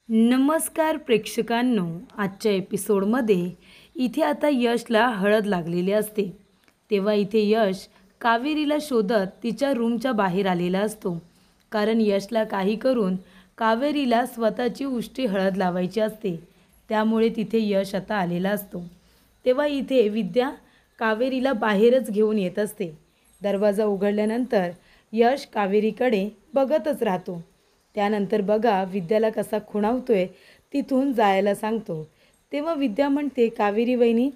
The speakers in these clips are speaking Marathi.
नमस्कार प्रेक्षकांनो, आजच्या एपिसोडमध्ये इथे आता यशला हळद लागलेली असते. तेव्हा इथे यश कावेरीला शोधत तिच्या रूमच्या बाहेर आलेला असतो. कारण यशला काही करून कावेरीला स्वतःची उष्टी हळद लावायची असते. त्यामुळे तिथे यश आता आलेला असतो. तेव्हा इथे विद्या कावेरीला बाहेरच घेऊन येत असते. दरवाजा उघडल्यानंतर यश कावेरीकडे बघतच राहतो. त्यानंतर बघा विद्याला कसा खुणावतोय, तिथून जायला सांगतो. तेव्हा विद्या म्हणते, कावेरी वहिनी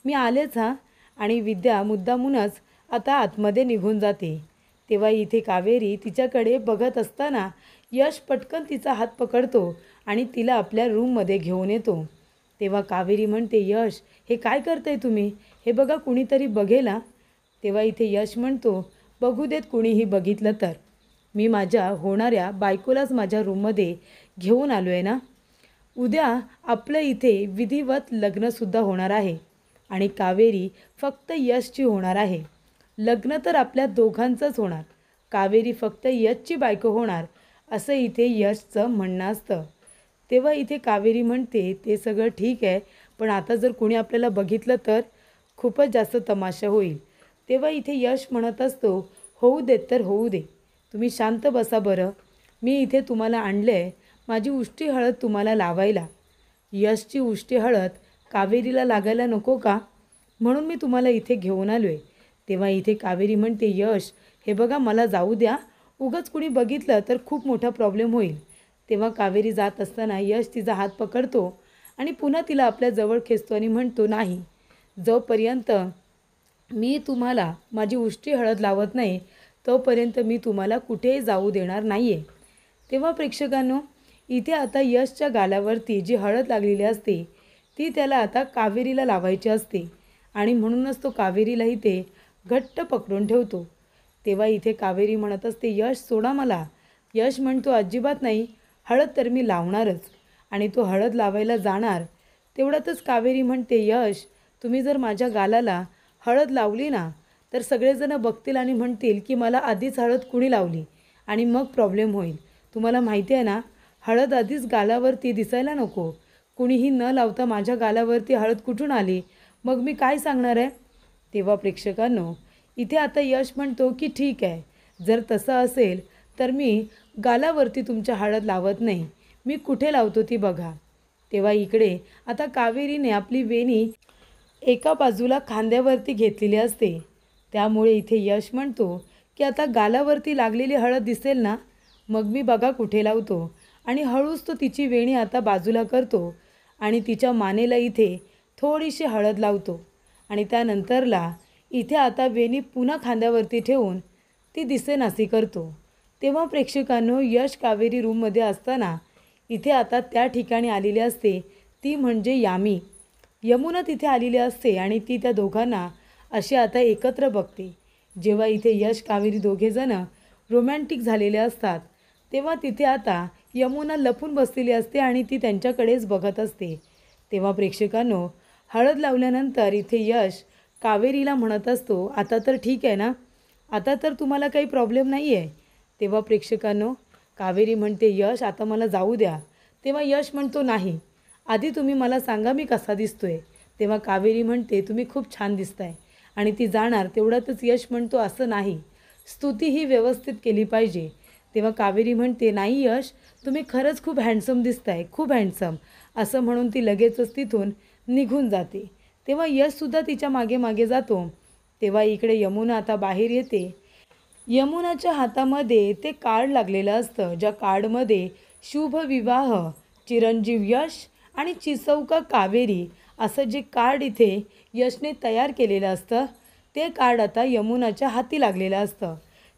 मी आलेच हां. आणि विद्या मुद्दामूनच आता आतमध्ये निघून जाते. तेव्हा इथे कावेरी तिच्याकडे बघत असताना यश पटकन तिचा हात पकडतो आणि तिला आपल्या रूममध्ये घेऊन येतो. तेव्हा कावेरी म्हणते, यश हे काय करताय तुम्ही? हे बघा कुणीतरी बघेल हां. तेव्हा इथे यश म्हणतो, बघू देत कुणीही बघितलं तर. मी माझ्या होणाऱ्या बायकोलाच माझ्या रूममध्ये घेऊन आलो आहे ना. उद्या आपलं इथे विधिवत लग्नसुद्धा होणार आहे आणि कावेरी फक्त यशची होणार आहे. लग्न तर आपल्या दोघांचंच होणार. कावेरी फक्त यशची बायको होणार असं इथे यशचं म्हणणं असतं. तेव्हा इथे कावेरी म्हणते, ते सगळं ठीक आहे, पण आता जर कोणी आपल्याला बघितलं तर खूपच जास्त तमाशा होईल. तेव्हा इथे यश म्हणत असतो, होऊ देत तर होऊ दे. तुम्ही शांत बसा बरं. मी इथे तुम्हाला आणलं आहे माझी उष्टी हळद तुम्हाला लावायला. यशची उष्टी हळद कावेरीला लागायला नको का? म्हणून मी तुम्हाला इथे घेऊन आलो आहे. तेव्हा इथे कावेरी म्हणते, यश हे बघा मला जाऊ द्या. उगाच कुणी बघितलं तर खूप मोठा प्रॉब्लेम होईल. तेव्हा कावेरी जात असताना यश तिचा हात पकडतो आणि पुन्हा तिला आपल्या जवळ खेचतो आणि म्हणतो, नाही, जोपर्यंत मी तुम्हाला माझी उष्टी हळद लावत नाही तोपर्यंत मी तुम्हाला कुठेही जाऊ देणार नाही आहे. तेव्हा प्रेक्षकांनो, इथे आता यशच्या गालावरती जी हळद लागलेली असते ती त्याला आता कावेरीला लावायची असते आणि म्हणूनच तो कावेरीला इथे घट्ट पकडून ठेवतो. तेव्हा इथे कावेरी म्हणत असते, यश सोडा मला. यश म्हणतो, अजिबात नाही, हळद तर मी लावणारच. आणि तो हळद लावायला जाणार तेवढ्यातच कावेरी म्हणते, यश तुम्ही जर माझ्या गालाला हळद लावली ना तर सगळेजण बघतील आणि म्हणतील की मला आधीच हळद कुणी लावली आणि मग प्रॉब्लेम होईल. तुम्हाला माहिती आहे ना, हळद आधीच गालावरती दिसायला नको. कुणीही न लावता माझ्या गालावरती हळद कुठून आली, मग मी काय सांगणार आहे? तेव्हा प्रेक्षकांनो, इथे आता यश म्हणतो की ठीक आहे, जर तसं असेल तर मी गालावरती तुमच्या हळद लावत नाही. मी कुठे लावतो ती बघा. तेव्हा इकडे आता कावेरीने आपली वेणी एका बाजूला खांद्यावरती घेतलेली असते. त्यामुळे इथे यश म्हणतो की आता गालावरती लागलेली हळद दिसेल ना, मग मी बघा कुठे लावतो. आणि हळूच तो तिची वेणी आता बाजूला करतो आणि तिच्या मानेला इथे थोडीशी हळद लावतो आणि त्यानंतरला इथे आता वेणी पुन्हा खांद्यावरती ठेवून ती दिसेनासी करतो. तेव्हा प्रेक्षकांनो, यश कावेरी रूममध्ये असताना इथे आता त्या ठिकाणी आलेली असते ती म्हणजे यामी. यमुना तिथे आलेली असते आणि ती त्या दोघांना असे आता एकत्र बघते. जेव्हा इथे यश कावेरी दोघेजणं रोमॅन्टिक झालेले असतात तेव्हा तिथे आता यमुना लपून बसलेली असते आणि ती त्यांच्याकडेच बघत असते. तेव्हा प्रेक्षकांनो, हळद लावल्यानंतर इथे यश कावेरीला म्हणत असतो, आता तर ठीक आहे ना, आता तर तुम्हाला काही प्रॉब्लेम नाही आहे. तेव्हा प्रेक्षकांनो, कावेरी म्हणते, यश आता मला जाऊ द्या. तेव्हा यश म्हणतो, नाही, आधी तुम्ही मला सांगा मी कसा दिसतोय. तेव्हा कावेरी म्हणते, तुम्ही खूप छान दिसताय. आणि ती जाणार तेवढ्यातच यश म्हणतो, असं नाही, स्तुती ही व्यवस्थित केली पाहिजे. तेव्हा कावेरी म्हणते, नाही यश, तुम्ही खरंच खूप हँडसम दिसताय, खूप हँडसम. असं म्हणून ती लगेचच तिथून निघून जाते. तेव्हा यशसुद्धा तिच्या मागे मागे जातो. तेव्हा इकडे यमुना आता बाहेर येते. यमुनाच्या हातामध्ये ते कार्ड लागलेलं असतं, ज्या कार्डमध्ये शुभ विवाह, चिरंजीव यश आणि चिचौका कावेरी असं जे कार्ड इथे यशने तयार केलेलं असतं ते कार्ड आता यमुनाच्या हाती लागलेलं असतं.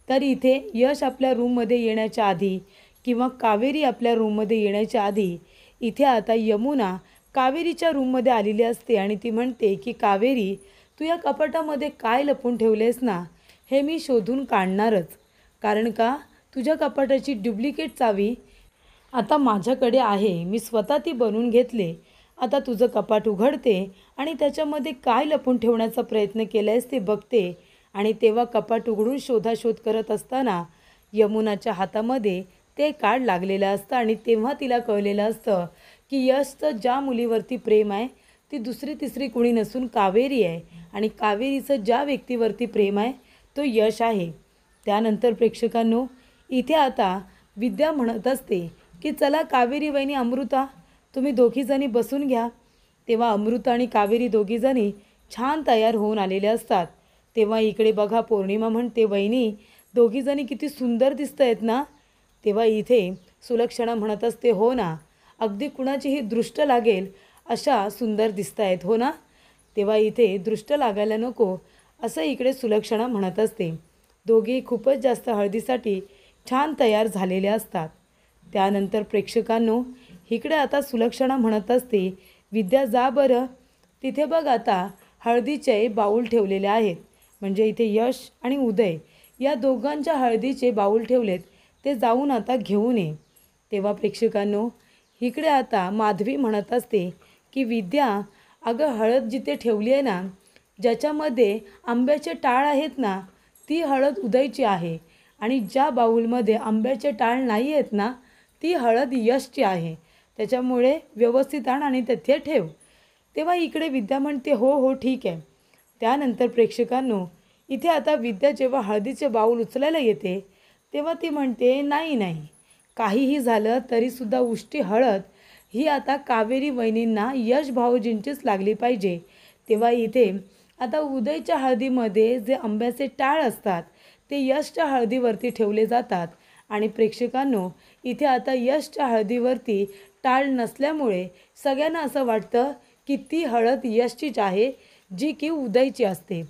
तर इथे यश आपल्या रूममध्ये येण्याच्या आधी किंवा कावेरी आपल्या रूममध्ये येण्याच्या आधी इथे आता यमुना कावेरीच्या रूममध्ये आलेली असते आणि ती म्हणते की कावेरी, तू या कपाटामध्ये काय लपून ठेवलेस ना, हे मी शोधून काढणारच. कारण का, तुझ्या कपाटाची डुप्लिकेट चावी आता माझ्याकडे आहे. मी स्वतः ती बनवून घेतले. आता तुझं कपाट उघडते आणि त्याच्यामध्ये काय लपून ठेवण्याचा प्रयत्न केला आहेस ते बघते. आणि तेव्हा कपाट उघडून शोधाशोध करत असताना यमुनाच्या हातामध्ये ते कार्ड लागलेलं असतं आणि तेव्हा तिला कळलेलं असतं की यशचं ज्या मुलीवरती प्रेम आहे ती दुसरी तिसरी कुणी नसून कावेरी आहे आणि कावेरीचं ज्या व्यक्तीवरती प्रेम आहे तो यश आहे. त्यानंतर प्रेक्षकांनो, इथे आता विद्या म्हणत असते की चला कावेरी वहिनी, अमृता, तुम्ही दोघीजणी बसून घ्या. तेव्हा अमृता आणि कावेरी दोघीजणी छान तयार होऊन आलेले असतात. तेव्हा इकडे बघा पौर्णिमा म्हणते, वहिनी दोघीजणी किती सुंदर दिसत आहेत ना. तेव्हा इथे सुलक्षणा म्हणत असते, हो ना, अगदी कुणाचीही दृष्ट लागेल अशा सुंदर दिसत आहेत, हो ना. तेव्हा इथे दृष्ट लागायला नको असं इकडे सुलक्षणा म्हणत असते. दोघी खूपच जास्त हळदीसाठी छान तयार झालेल्या असतात. त्यानंतर प्रेक्षकांनो, इकडे आता सुलक्षणा म्हणत असते, विद्या जा बरं, तिथे बघ आता हळदीचे बाऊल ठेवलेले आहेत. म्हणजे इथे यश आणि उदय या दोघांच्या हळदीचे बाऊल ठेवलेत, ते जाऊन आता घेऊन ये. तेव्हा प्रेक्षकांनो, इकडे आता माधवी म्हणत असते की विद्या, अगं हळद जिथे ठेवली आहे ना, ज्याच्यामध्ये आंब्याचे टाळ आहेत ना, ती हळद उदयची आहे आणि ज्या बाऊलमध्ये आंब्याचे टाळ नाही आहेत ना, ती हळद यशची आहे. त्याच्यामुळे व्यवस्थित आण आणि तिथे ठेव. तेव्हा इकडे विद्या म्हणते, हो हो ठीक आहे. त्यानंतर प्रेक्षकांनो, इथे आता विद्या जेव्हा हळदीचे बाऊल उचलायला येते तेव्हा ती म्हणते, नाही नाही, काहीही झालं तरीसुद्धा उष्टी हळद ही आता कावेरी वहिनींना यश भाऊजींचीच लागली पाहिजे. तेव्हा इथे आता उदयच्या हळदीमध्ये जे आंब्याचे टाळ असतात ते यशच्या हळदीवरती ठेवले जातात आणि प्रेक्षकांनो, इथे आता यशच्या हळदीवरती टाळ नसल्यामुळे सगळ्यांना असं वाटतं की ती हळद यशचीच आहे, जी की उदयची असते.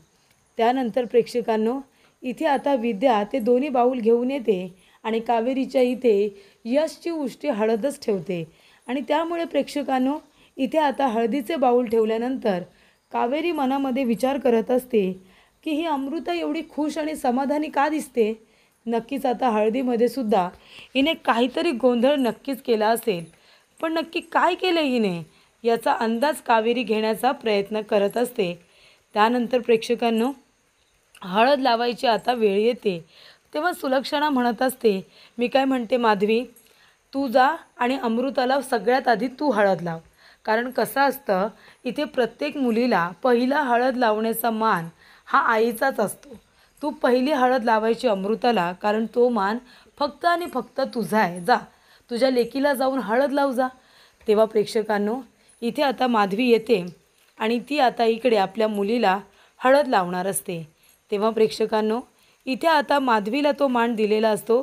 त्यानंतर प्रेक्षकांनो, इथे आता विद्या ते दोन्ही बाऊल घेऊन येते आणि कावेरीच्या इथे यशची उष्टी हळदच ठेवते आणि त्यामुळे प्रेक्षकांनो, इथे आता हळदीचे बाऊल ठेवल्यानंतर कावेरी मनामध्ये विचार करत असते की ही अमृता एवढी खुश आणि समाधानी का दिसते. नक्कीच आता हळदीमध्ये सुद्धा हिने काहीतरी गोंधळ नक्कीच केला असेल, पण नक्की काय केलं हिने याचा अंदाज कावेरी घेण्याचा प्रयत्न करत असते. त्यानंतर प्रेक्षकांनो, हळद लावायची आता वेळ येते. तेव्हा सुलक्षणा म्हणत असते, मी काय म्हणते माधवी, तू जा आणि अमृताला सगळ्यात आधी तू हळद लाव. कारण कसं असतं, इथे प्रत्येक मुलीला पहिला हळद लावण्याचा मान हा आईचाच असतो. तू पहिली हळद लावायची अमृताला, कारण तो मान फक्त आणि फक्त तुझा आहे. जा, तुझ्या लेकीला जाऊन हळद लाव जा. तेव्हा प्रेक्षकांनो, इथे आता माधवी येते आणि ती आता इकडे आपल्या मुलीला हळद लावणार असते. तेव्हा प्रेक्षकांनो, इथे आता माधवीला तो मान दिलेला असतो,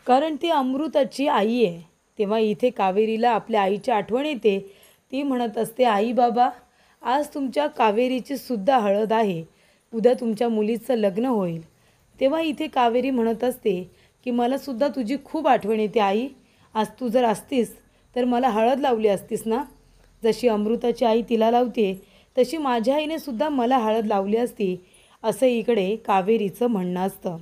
कारण ती अमृताची आई आहे. तेव्हा इथे कावेरीला आपल्या आईची आठवण येते. ती म्हणत असते, आई बाबा, आज तुमच्या कावेरीची सुद्धा हळद आहे, उद्या तुमच्या मुलीचं लग्न होईल. तेव्हा इथे कावेरी म्हणत असते की मलासुद्धा तुझी खूप आठवण येते आई. आज तू जर असतीस तर मला हळद लावली असतीस ना. जशी अमृताची आई तिला लावते तशी माझ्या आईने सुद्धा मला हळद लावली असती, असं इकडे कावेरीचं म्हणणं असतं.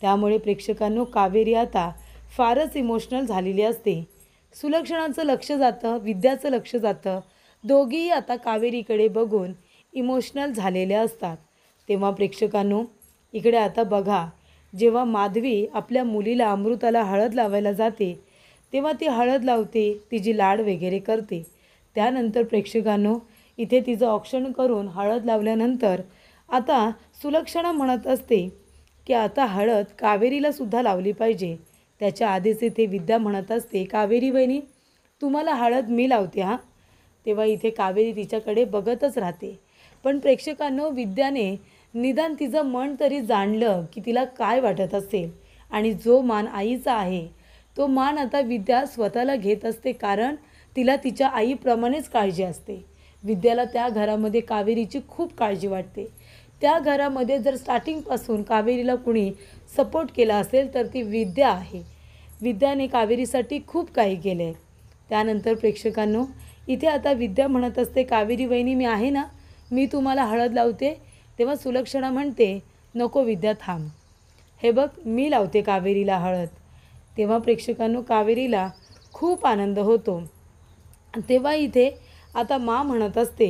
त्यामुळे प्रेक्षकांनो, कावेरी आता फारच इमोशनल झालेली असते. सुलक्षणाचं लक्ष जातं, विद्याचं लक्ष जातं. दोघीही आता कावेरीकडे बघून इमोशनल झालेले असतात. तेव्हा प्रेक्षकांनो, इकडे आता बघा, जेव्हा माधवी आपल्या मुलीला अमृताला हळद लावायला जाते तेव्हा ती हळद लावते, तिची लाड वगैरे करते. त्यानंतर प्रेक्षकांनो, इथे तिचं औक्षण करून हळद लावल्यानंतर आता सुलक्षणा म्हणत असते की आता हळद कावेरीलासुद्धा लावली पाहिजे. त्याच्या आधीच इथे विद्या म्हणत असते, कावेरी वहिनी, तुम्हाला हळद मी लावते हां. तेव्हा इथे कावेरी तिच्याकडे बघतच राहते. पण प्रेक्षकांनो, विद्याने निदान तिचं मन तरी जाणलं की तिला काय वाटत असेल आणि जो मान आईचा आहे तो मान आता विद्या स्वतःला घेत असते, कारण तिला तिच्या आईप्रमाणेच काळजी असते. विद्याला त्या घरामध्ये कावेरीची खूप काळजी वाटते. त्या घरामध्ये जर स्टार्टिंगपासून कावेरीला कुणी सपोर्ट केला असेल तर ती विद्या आहे. विद्याने कावेरीसाठी खूप काही केलं आहे. त्यानंतर प्रेक्षकांनो, इथे आता विद्या म्हणत असते, कावेरी वहिनी मी आहे ना, मी तुम्हाला हळद लावते. तेव्हा सुलक्षणा म्हणते, नको विद्या, थांब, हे बघ मी लावते कावेरीला हळद. तेव्हा प्रेक्षकांनो, कावेरीला खूप आनंद होतो. तेव्हा इथे आता मा म्हणत असते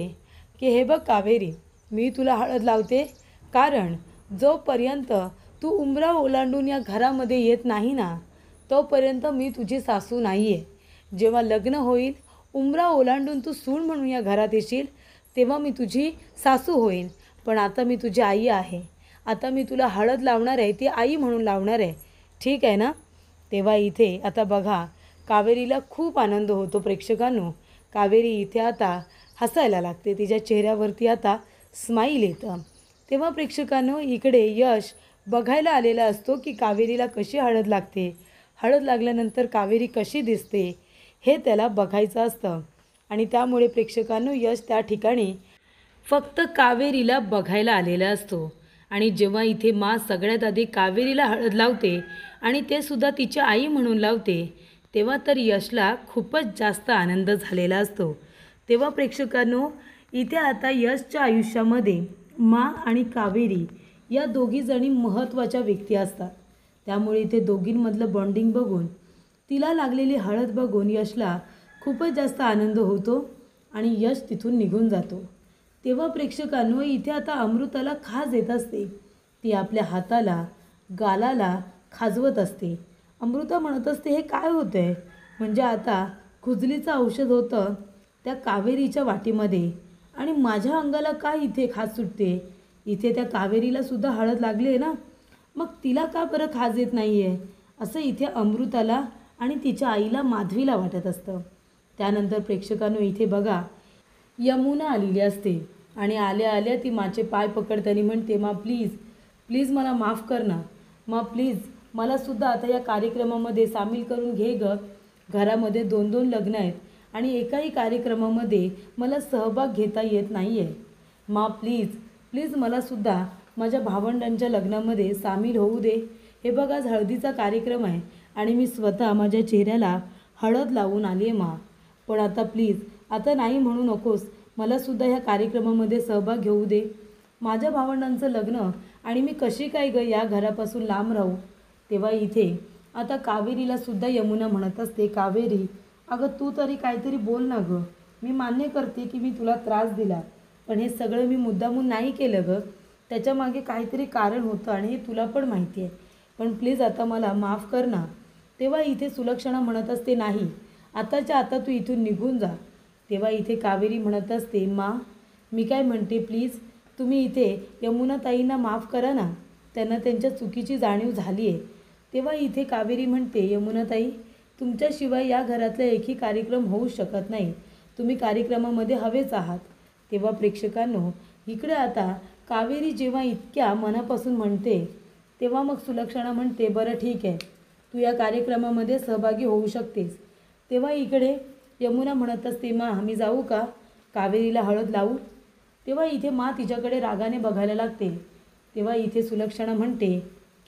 की हे बघ कावेरी, मी तुला हळद लावते, कारण जोपर्यंत तू उंबरा ओलांडून या घरामध्ये येत नाही ना, तोपर्यंत मी तुझी सासू नाही आहे. जेव्हा लग्न होईल, उंबरा ओलांडून तू सून म्हणून या घरात येशील, तेव्हा मी तुझी सासू होईन. पण आता मी तुझी आई आहे. आता मी तुला हळद लावणार आहे, ती आई म्हणून लावणार आहे. ठीक आहे ना? तेव्हा इथे आता बघा, कावेरीला खूप आनंद होतो प्रेक्षकांनो. कावेरी इथे आता हसायला लागते. तिच्या चेहऱ्यावरती आता स्माईल येतं. तेव्हा प्रेक्षकांनो इकडे यश बघायला आलेला असतो की कावेरीला कशी हळद लागते, हळद लागल्यानंतर कावेरी कशी दिसते हे त्याला बघायचं असतं. आणि त्यामुळे प्रेक्षकांनो यश त्या ठिकाणी फक्त कावेरीला बघायला आलेला असतो. आणि जेव्हा इथे माँ सगळ्यात आधी कावेरीला हळद लावते आणि ते सुद्धा तिची आई म्हणून लावते, तेव्हा तर यशला खूपच जास्त आनंद झालेला असतो. तेव्हा प्रेक्षकांनो इथे आता यशच्या आयुष्यामध्ये माँ आणि कावेरी या दोघीजणी महत्त्वाच्या व्यक्ती असतात. त्यामुळे इथे दोघींमधलं बॉन्डिंग बघून, तिला लागलेली हळद बघून यशला खूपच जास्त आनंद होतो आणि यश तिथून निघून जातो. तेव्हा प्रेक्षकांनो इथे आता अमृताला खाज येत असते. ती आपल्या हाताला, गालाला खाजवत असते. अमृता म्हणत असते, हे काय होतं आहे? म्हणजे आता खुजलीचं औषध होतं त्या कावेरीच्या वाटीमध्ये आणि माझ्या अंगाला काय इथे खाज सुटते? इथे त्या कावेरीलासुद्धा हळद लागली आहे ना, मग तिला का बरं खाज येत नाही आहे? असं इथे अमृताला आणि तिच्या आईला माधवीला वाटत असतं. त्यानंतर प्रेक्षकांनो इथे बघा, यमुना आलेली असते आणि आल्या आल्या ती माचे पाय पकडताना म्हणते, मा प्लीज प्लीज मला माफ कर ना, मा प्लीज मलासुद्धा आता या कार्यक्रमामध्ये सामील करून घे गं. घरामध्ये 2-2 लग्न आहेत आणि एकाही कार्यक्रमामध्ये मला सहभाग घेता येत नाही आहे. मा प्लीज प्लीज मलासुद्धा माझ्या भावंडांच्या लग्नामध्ये सामील होऊ दे. हे बघा, आज हळदीचा कार्यक्रम आहे आणि मी स्वतः माझ्या चेहऱ्याला हळद लावून आली आहे मा. पण आता प्लीज आता नाही म्हणू नकोस, मलासुद्धा ह्या कार्यक्रमामध्ये सहभाग घेऊ दे. माझ्या भावंडांचं लग्न आणि मी कशी काय गं या घरापासून लांब राहू? तेव्हा इथे आता कावेरीलासुद्धा यमुना म्हणत असते, कावेरी अगं तू तरी काहीतरी बोल ना गं. मी मान्य करते की मी तुला त्रास दिला, पण हे सगळं मी मुद्दामून नाही केलं गं. त्याच्यामागे काहीतरी कारण होतं आणि हे तुला पण माहिती आहे. पण प्लीज आता मला माफ कर ना. तेव्हा इथे सुलक्षणा म्हणत असते, नाही आताच्या आता तू इथून निघून जा. तेव्हा इथे कावेरी म्हणत असते, मा मी काय म्हणते, प्लीज तुम्ही इथे यमुनाताईंना माफ करा ना, त्यांना त्यांच्या चुकीची जाणीव झाली आहे. तेव्हा इथे कावेरी म्हणते, यमुनाताई तुमच्याशिवाय या घरातला एकही कार्यक्रम होऊ शकत नाही. तुम्ही कार्यक्रमामध्ये हवेच आहात. तेव्हा प्रेक्षकांनो इकडे आता कावेरी जेव्हा इतक्या मनापासून म्हणते, तेव्हा मग सुलक्षणा म्हणते, बरं ठीक आहे, तू या कार्यक्रमामध्ये सहभागी होऊ शकतेस. तेव्हा इकडे यमुना म्हणत असते, मा मी जाऊ का कावेरीला हळद लावू? तेव्हा इथे मा तिच्याकडे रागाने बघायला लागते. तेव्हा इथे सुलक्षणा म्हणते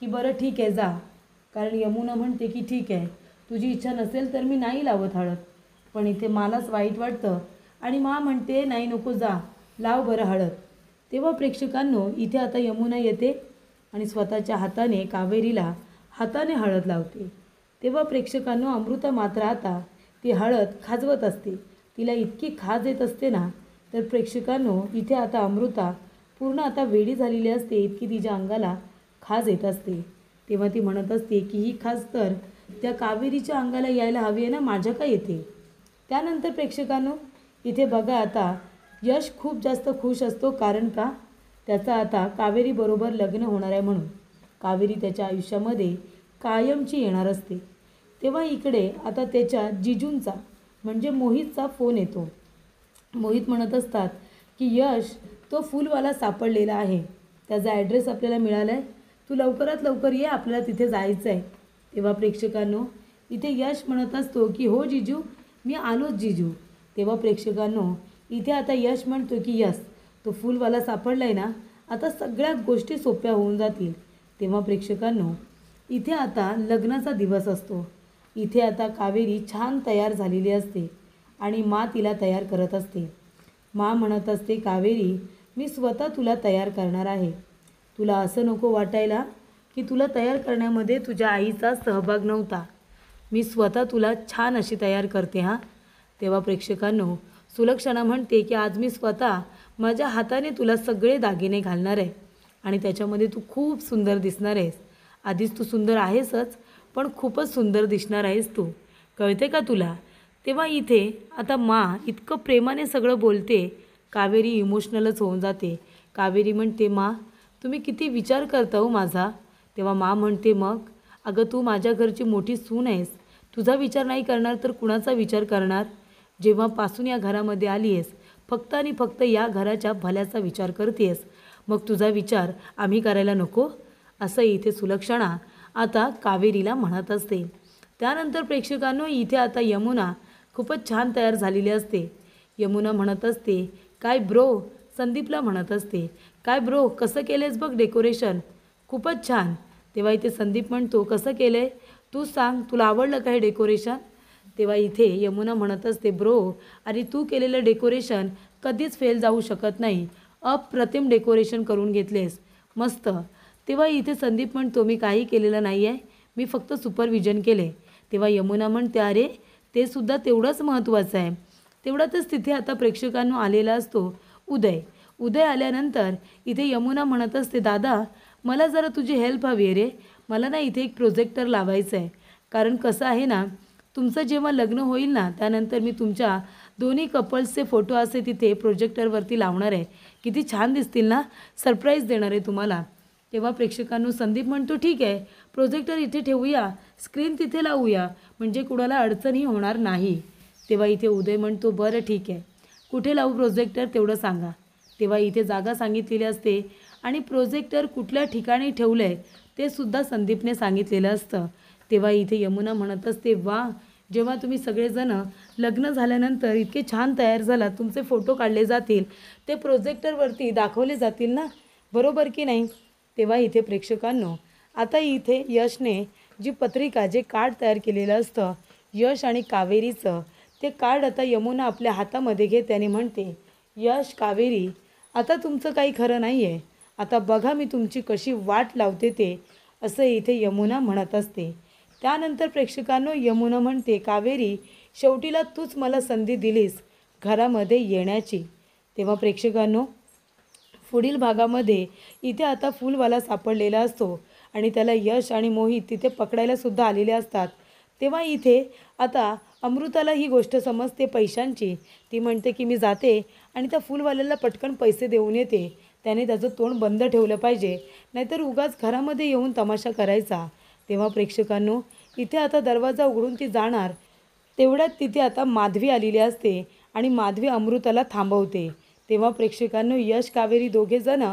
की बरं ठीक आहे जा. कारण यमुना म्हणते की ठीक आहे, तुझी इच्छा नसेल तर मी नाही लावत हळद. पण इथे मलाच वाईट वाटतं आणि मा म्हणते, नाही नको जा, लाव बरं हळद. तेव्हा प्रेक्षकांनो इथे आता यमुना येते आणि स्वतःच्या हाताने कावेरीला हाताने हळद लावते. तेव्हा प्रेक्षकांनो अमृता मात्र आता ती हळद खाजवत असते. तिला इतकी खाज येत असते ना, तर प्रेक्षकांनो इथे आता अमृता पूर्ण आता वेडी झालेली असते, इतकी तिच्या अंगाला खाज येत असते. तेव्हा ती म्हणत असते की ही खाज तर त्या कावेरीच्या अंगाला यायला हवी आहे ना, माझ्या का येते? त्यानंतर प्रेक्षकांनो इथे बघा, आता यश खूप जास्त खुश असतो. कारण का, त्याचा आता कावेरीबरोबर लग्न होणार आहे म्हणून. कावेरी त्याच्या आयुष्यामध्ये कायमची येणार असते. तेव्हा इकडे आता त्याच्या जिजूंचा म्हणजे मोहितचा फोन येतो. मोहित म्हणत असतात की यश तो फुलवाला सापडलेला आहे, त्याचा ॲड्रेस आपल्याला मिळाला आहे, तू लवकरात लवकर ये, आपल्याला तिथे जायचं आहे. तेव्हा प्रेक्षकांनो इथे यश म्हणत असतो की हो जिजू, मी आलोच जिजू. तेव्हा प्रेक्षकांनो इथे आता यश म्हणतो की यस, तो फुलवाला सापडला आहे ना, आता सगळ्या गोष्टी सोप्या होऊन जातील. तेव्हा प्रेक्षकांनो इथे आता लग्नाचा दिवस असतो. इथे आता कावेरी छान तयार झालेली असते आणि मा तिला तयार करत असते. मा म्हणत असते, कावेरी मी स्वतः तुला तयार करणार आहे. तुला असं नको वाटायला की तुला तयार करण्यामध्ये तुझ्या आईचा सहभाग नव्हता. मी स्वतः तुला छान अशी तयार करते हां. तेव्हा प्रेक्षकांनो सुलक्षणा म्हणते की आज मी स्वतः माझ्या हाताने तुला सगळे दागिने घालणार आहे आणि त्याच्यामध्ये तू खूप सुंदर दिसणार आहेस. आधीच तू सुंदर आहेसच, पण खूपच सुंदर दिसणार आहेस तू, कळते का तुला? तेव्हा इथे आता इतकं प्रेमाने सगळं बोलते, कावेरी इमोशनलच होऊन जाते. कावेरी म्हणते, तुम्ही किती विचार करता हो माझा. तेव्हा म्हणते, मग अगं तू माझ्या घरची मोठी सून आहेस, तुझा विचार नाही करणार तर कुणाचा विचार करणार? जेव्हापासून या घरामध्ये आली आहेस फक्त आणि फक्त या घराच्या भल्याचा विचार करतेस, मग तुझा विचार आम्ही करायला नको? असं इथे सुलक्षणा आता कावेरीला म्हणत असते. त्यानंतर प्रेक्षकांनो इथे आता यमुना खूपच छान तयार झालेली असते. यमुना म्हणत असते, काय ब्रो, संदीपला म्हणत असते, काय ब्रो कसं केलेस बघ डेकोरेशन, खूपच छान. तेव्हा इथे संदीप म्हणतो, कसं केलं आहे तू सांग, तुला आवडलं का हे डेकोरेशन? तेव्हा इथे यमुना म्हणत असते, ब्रो अरे तू केलेलं डेकोरेशन कधीच फेल जाऊ शकत नाही, अप्रतिम डेकोरेशन करून घेतलेस, मस्त. तेव्हा इथे संदीप म्हणतो, मी काही केलेलं नाही आहे, मी फक्त सुपरविजन केले. तेव्हा यमुना म्हणते, अरे ते सुद्धा तेवढंच महत्त्वाचं आहे. तेवढ्यातच तिथे आता प्रेक्षकांनो आलेला असतो उदय आल्यानंतर इथे यमुना म्हणत असते, दादा मला जरा तुझी हेल्प हवी आहे रे, मला ना इथे एक प्रोजेक्टर लावायचं आहे. कारण कसं आहे ना, तुमचं जेव्हा लग्न होईल ना त्यानंतर मी तुमच्या दोन्ही कपल्सचे फोटो असे तिथे प्रोजेक्टरवरती लावणार आहे. किती छान दिसतील ना, सरप्राईज देणार आहे तुम्हाला. तेव्हा प्रेक्षकांनो संदीप म्हणतो, ठीक आहे प्रोजेक्टर इथे ठेवूया, स्क्रीन तिथे लावूया, म्हणजे कुणाला अडचणही होणार नाही. तेव्हा इथे उदय म्हणतो, बरं ठीक आहे, कुठे लावू प्रोजेक्टर तेवढं सांगा. तेव्हा इथे जागा सांगितलेली असते आणि प्रोजेक्टर कुठल्या ठिकाणी ठेवलं आहे ते सुद्धा संदीपने सांगितलेलं असतं. तेव्हा इथे यमुना म्हणत असते, वा, जेव्हा तुम्ही सगळेजण लग्न झाल्यानंतर इतके छान तयार झालात, तुमचे फोटो काढले जातील, ते प्रोजेक्टरवरती दाखवले जातील ना, बरोबर की नाही? तेव्हा इथे प्रेक्षकांनो आता इथे यशने जी पत्रिका, जे कार्ड तयार केलेलं असतं यश आणि कावेरीचं, ते कार्ड आता यमुना आपल्या हातामध्ये घेते आणि म्हणते, यश कावेरी आता तुमचं काही खरं नाही आहे, आता बघा मी तुमची कशी वाट लावते ते, असं इथे यमुना म्हणत असते. त्यानंतर प्रेक्षकांनो यमुना म्हणते, कावेरी शेवटीला तूच मला संधी दिलीस घरामध्ये येण्याची. तेव्हा प्रेक्षकांनो पुढील भागामध्ये इथे आता फुलवाला सापडलेला असतो आणि त्याला यश आणि मोहित तिथे पकडायला सुद्धा आलेले असतात. तेव्हा इथे आता अमृताला ही गोष्ट समजते पैशांची. ती म्हणते की मी जाते आणि त्या फुलवाल्याला पटकन पैसे देऊन येते, त्याने त्याचं तोंड बंद ठेवलं पाहिजे, नाहीतर उगाच घरामध्ये येऊन तमाशा करायचा. तेव्हा प्रेक्षकांनो इथे आता दरवाजा उघडून ती जाणार, तेवढ्यात तिथे आता माधवी आलेली असते आणि माधवी अमृताला थांबवते. तेव्हा प्रेक्षकांनो यश कावेरी दोघेजण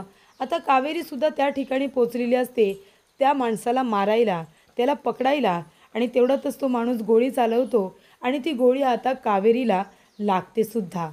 आता कावेरीसुद्धा त्या ठिकाणी पोचलेली असते त्या माणसाला मारायला, त्याला पकडायला, आणि तेवढ्यातच तो माणूस गोळी चालवतो आणि ती गोळी आता कावेरीला लागते सुद्धा.